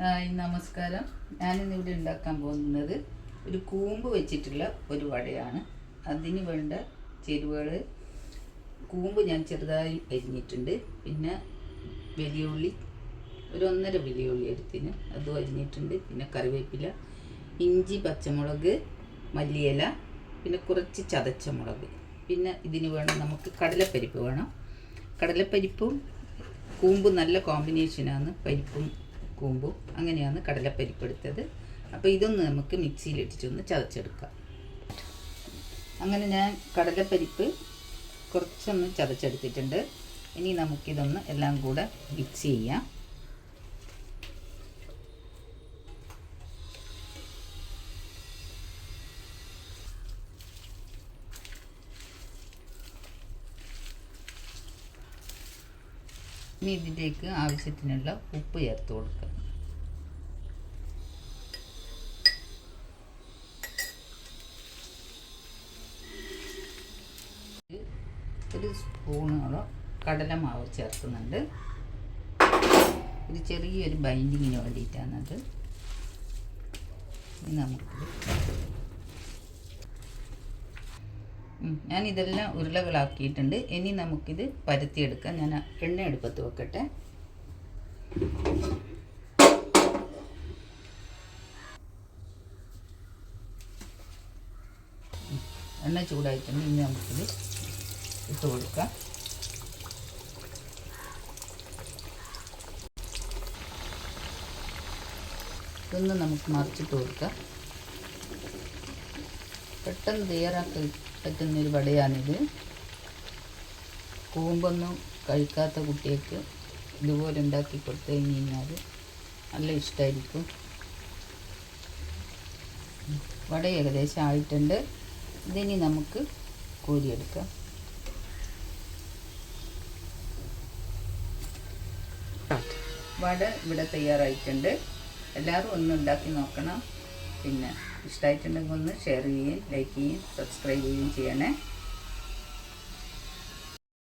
Hi നമസ്കാരം. ഞാനിന്നിവിടെ ഉണ്ടാക്കാൻ പോകുന്നത് ഒരു കൂമ്പ് വെച്ചിട്ടുള്ള ഒരു വടയാണ്. അതിന് വേണ്ട ചേരുവകൾ: കൂമ്പ് ഞാൻ ചെറുതായി അരിഞ്ഞിട്ടുണ്ട്, പിന്നെ വലിയ ഉള്ളി ഒരു 1.5 വലിയ ഉള്ളി എടുത്തിന് അതും അരിഞ്ഞിട്ടുണ്ട്, പിന്നെ കറിവേപ്പില, ഇഞ്ചി, പച്ചമുളക്, മല്ലിയില, പിന്നെ കുറച്ച് ചതച്ച മുളക്. പിന്നെ ഇതിന് വേണം നമുക്ക് കടലപ്പരിപ്പ് വേണം. കടലപ്പരിപ്പും കൂമ്പും നല്ല കോമ്പിനേഷനാണ്. പരിപ്പും കൂമ്പും അങ്ങനെയാണ് കടലപ്പരിപ്പ് എടുത്തത്. അപ്പോൾ ഇതൊന്ന് നമുക്ക് മിക്സിയിലിട്ടിട്ടൊന്ന് ചതച്ചെടുക്കാം. അങ്ങനെ ഞാൻ കടലപ്പരിപ്പ് കുറച്ചൊന്ന് ചതച്ചെടുത്തിട്ടുണ്ട്. ഇനി നമുക്കിതൊന്ന് എല്ലാം കൂടെ മിക്സ് ചെയ്യാം. ഇനി ഇതിലേക്ക് ആവശ്യത്തിനുള്ള ഉപ്പ് ചേർത്ത് കൊടുക്കുക. ഒരു സ്പൂണോളം കടലമാവ് ചേർക്കുന്നുണ്ട്. ഇത് ചെറിയൊരു ബൈൻഡിങ്ങിന് വേണ്ടിയിട്ടാണത്. ഇനി നമുക്ക് ഞാനിതെല്ലാം ഉരുളകളാക്കിയിട്ടുണ്ട്. ഇനി നമുക്കിത് പരത്തിയെടുക്കാം. ഞാൻ എണ്ണ അടുപ്പത്ത് വെക്കട്ടെ. എണ്ണ ചൂടായിട്ടുണ്ട്. ഇനി നമുക്കിത് ഇട്ട് കൊടുക്കാം. ഇതൊന്ന് നമുക്ക് മറിച്ചിട്ട് കൊടുക്കാം. പെട്ടെന്ന് തയ്യാറാക്കി പറ്റുന്നൊരു വടയാണിത്. കൂമ്പൊന്നും കഴിക്കാത്ത കുട്ടികൾക്ക് ഇതുപോലെ ഉണ്ടാക്കി കൊടുത്തു കഴിഞ്ഞാൽ നല്ല ഇഷ്ടമായിരിക്കും. വട ഏകദേശം ആയിട്ടുണ്ട്. ഇതിനി നമുക്ക് കോരിയെടുക്കാം. വട ഇവിടെ തയ്യാറായിട്ടുണ്ട്. എല്ലാവരും ഒന്ന് ഉണ്ടാക്കി നോക്കണം. പിന്നെ ഇഷ്ടമായിട്ടുണ്ടെങ്കിൽ ഒന്ന് ഷെയർ ചെയ്യുകയും ലൈക്ക് ചെയ്യുകയും സബ്സ്ക്രൈബ് ചെയ്യുകയും ചെയ്യണേ.